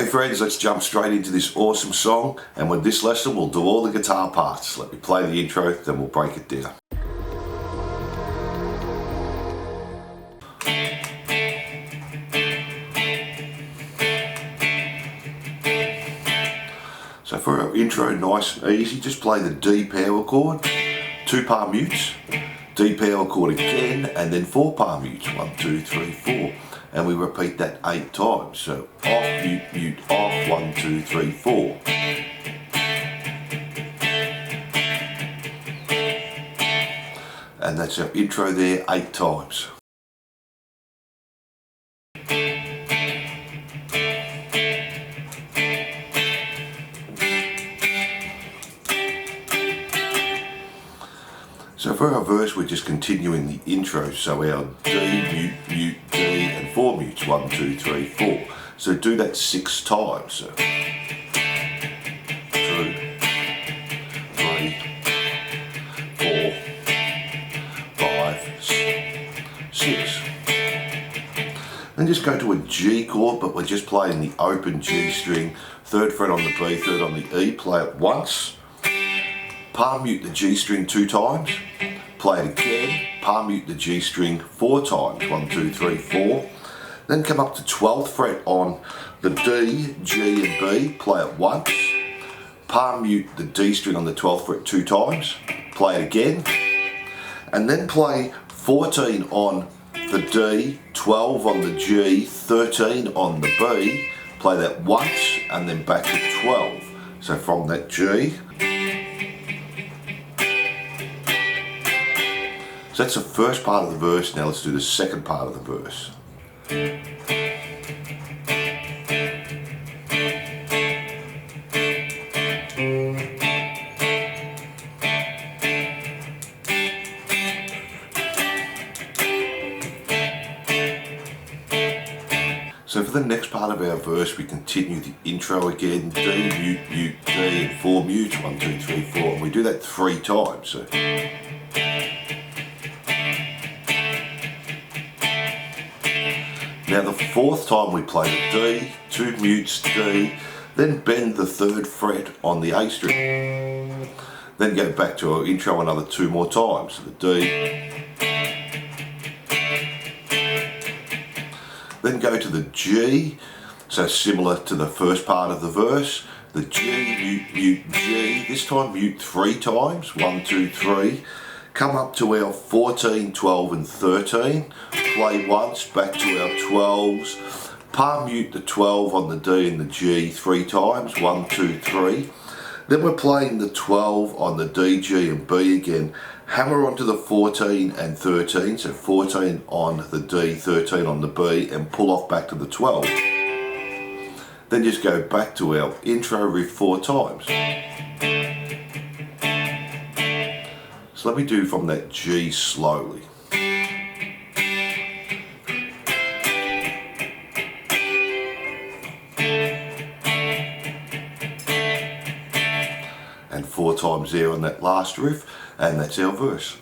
Hey friends, let's jump straight into this awesome song, and with this lesson we'll do all the guitar parts. Let me play the intro, then we'll break it down. So for our intro, nice and easy, just play the D power chord, 2 palm mutes, D power chord again, and then 4 palm mutes, 1, 2, 3, 4. And we repeat that 8 times. So off, mute, mute, off, 1, 2, 3, 4. And that's our intro there 8 times. So for our verse, we're just continuing the intro. So our D, mute, mute, D, and 4 mutes, 1, 2, 3, 4. So do that 6 times. So 2, 3, 4, 5, 6. Then just go to a G chord, but we're just playing the open G string, 3rd fret on the B, 3rd on the E. Play it once. Palm mute the G string 2 times, play it again, palm mute the G string 4 times, 1, 2, 3, 4. Then come up to 12th fret on the D, G and B, play it once, palm mute the D string on the 12th fret 2 times, play it again, and then play 14 on the D, 12 on the G, 13 on the B, play that once and then back to 12. So from that G, so that's the first part of the verse. Now let's do the second part of the verse. So for the next part of our verse, we continue the intro again. D, mute, mute, D, and 4 mutes, 1, 2, 3, 4. And we do that 3 times. So. Now the 4th time we play the D, 2 mutes, D, then bend the 3rd fret on the A string. Then go back to our intro another 2 more times. So the D. Then go to the G, so similar to the first part of the verse. The G, mute, mute, G, this time mute 3 times, 1, 2, 3. Come up to our 14, 12 and 13, play once, back to our 12s, palm mute the 12 on the D and the G 3 times, 1, 2, 3. Then we're playing the 12 on the D, G and B again, hammer onto the 14 and 13, so 14 on the D, 13 on the B, and pull off back to the 12. Then just go back to our intro riff 4 times. So let me do from that G slowly. And 4 times there on that last riff, and that's our verse.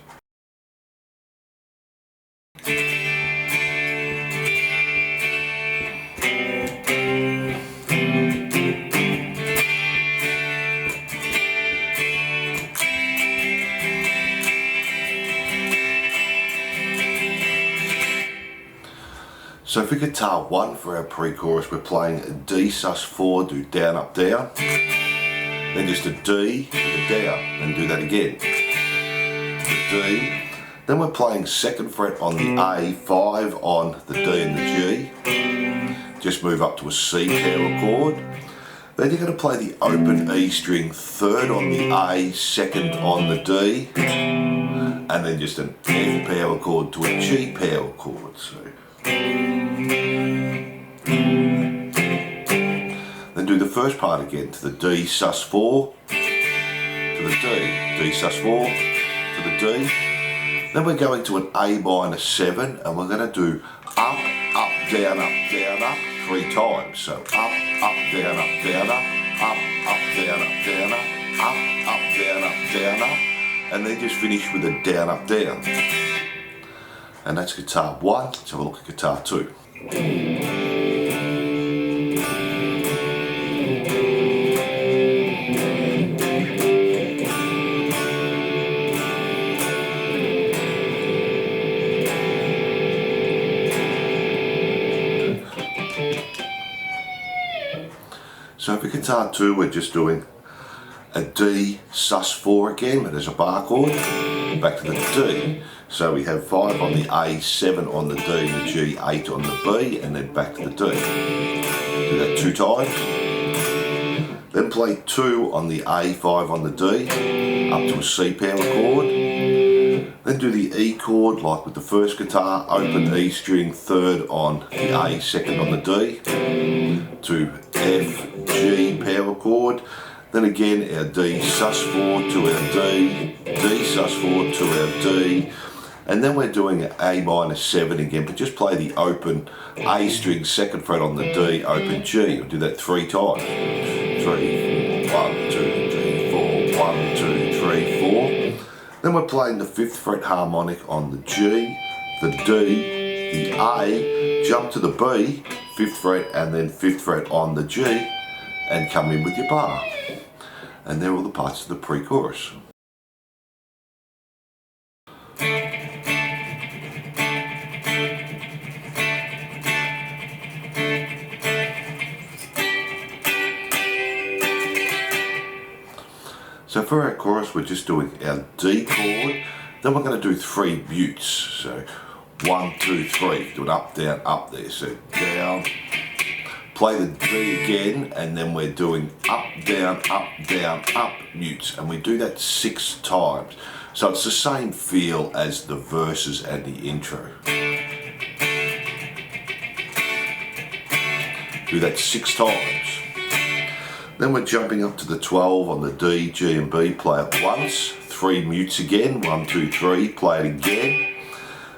So for guitar 1, for our pre-chorus, we're playing D sus4, do down, up, down. Then just a D, a down, and do that again. The D. Then we're playing 2nd fret on the A, 5 on the D and the G. Just move up to a C power chord. Then you're going to play the open E string, 3rd on the A, 2nd on the D. And then just an F power chord to a G power chord. So. Then do the first part again to the D sus4, to the D, D sus4, to the D. Then we're going to an A minor 7, and we're going to do up, up, down, up, 3 times. So up, up, down, up, down, up, up, down, up, down, up, down, up, down, up, and then just finish with a down, up, down. And that's guitar 1. Let's have a look at guitar 2. So for guitar 2 we're just doing a D sus4 again, but there's a bar chord, back to the D. So we have 5 on the A, 7 on the D, the G, 8 on the B, and then back to the D. Do that 2 times. Then play 2 on the A, 5 on the D, up to a C power chord. Then do the E chord like with the first guitar, open E string, 3rd on the A, 2nd on the D, to F, G power chord. Then again our D sus4 to our D, D sus4 to our D, and then we're doing an A minor 7 again, but just play the open A string, 2nd fret on the D, open G. We'll do that 3 times. 3, 1, 2, 3, 4, 1, 2, 3, 4. Then we're playing the 5th fret harmonic on the G, the D, the A, jump to the B, 5th fret, and then 5th fret on the G, and come in with your bar. And they're all the parts of the pre-chorus. So for our chorus we're just doing our D chord, then we're going to do 3 mutes. So 1, 2, 3, do it up, down, up there. So down, play the D again, and then we're doing up, down, up mutes, and we do that 6 times. So it's the same feel as the verses and the intro. Do that 6 times. Then we're jumping up to the 12 on the D, G and B, play it once, 3 mutes again, 1, 2, 3, play it again.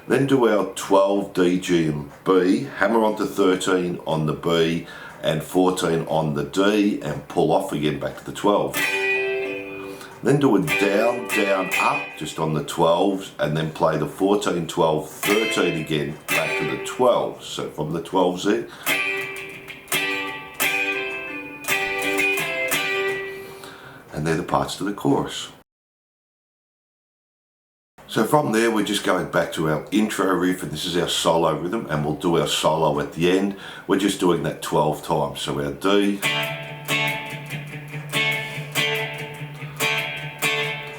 Then do our 12 D, G and B, hammer onto 13 on the B and 14 on the D, and pull off again back to the 12. Then do a down, down, up just on the 12s, and then play the 14, 12, 13 again back to the 12s. So from the 12s there. And they're the parts to the chorus. So from there we're just going back to our intro riff, and this is our solo rhythm, and we'll do our solo at the end. We're just doing that 12 times. So our D,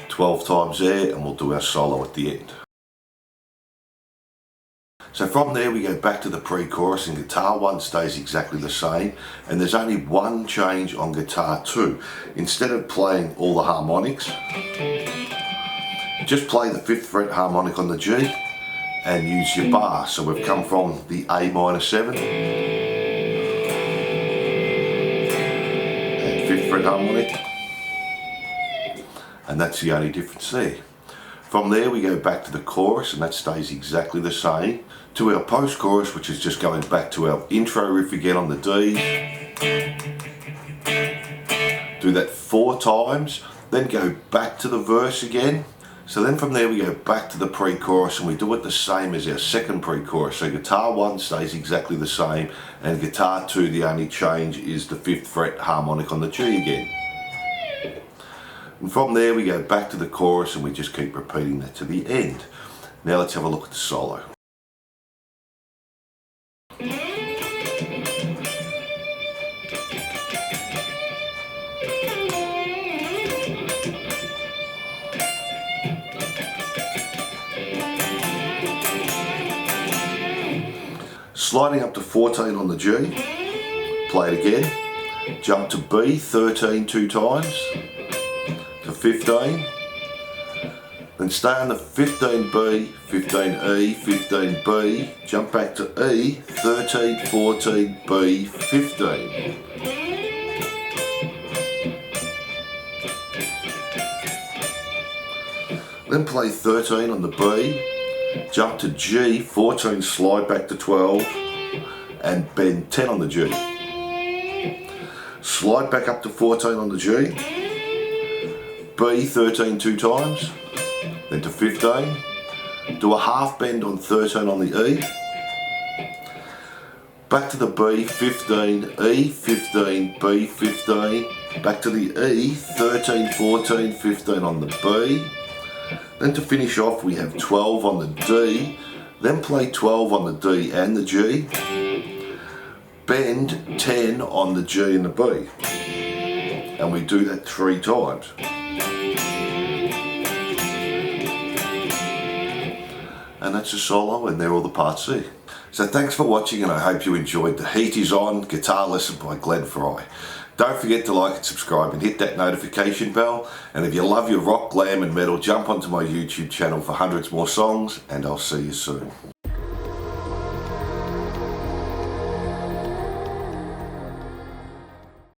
12 times there, and we'll do our solo at the end. So from there we go back to the pre-chorus, and guitar 1 stays exactly the same, and there's only one change on guitar 2. Instead of playing all the harmonics, just play the 5th fret harmonic on the G and use your bar. So we've come from the A minor 7 and 5th fret harmonic, and that's the only difference there. From there we go back to the chorus, and that stays exactly the same, to our post-chorus, which is just going back to our intro riff again on the D. Do that 4 times, then go back to the verse again. So then from there we go back to the pre-chorus, and we do it the same as our second pre-chorus. So guitar 1 stays exactly the same, and guitar 2, the only change is the 5th fret harmonic on the G again. And from there we go back to the chorus, and we just keep repeating that to the end. Now let's have a look at the solo. Sliding up to 14 on the G, play it again, jump to B, 13 2 times, to 15, then stay on the 15B, 15E, 15B, jump back to E, 13, 14, B, 15. Then play 13 on the B, jump to G, 14, slide back to 12, and bend 10 on the G. Slide back up to 14 on the G, B, 13 2 times, then to 15, do a half bend on 13 on the E, back to the B, 15, E, 15, B, 15, back to the E, 13, 14, 15 on the B. Then to finish off we have 12 on the D, then play 12 on the D and the G, bend 10 on the G and the B. And we do that 3 times. And that's a solo, and they're all the parts there. So thanks for watching, and I hope you enjoyed The Heat Is On Guitar Lesson by Glenn Frey. Don't forget to like and subscribe and hit that notification bell. And if you love your rock, glam and metal, jump onto my YouTube channel for hundreds more songs, and I'll see you soon.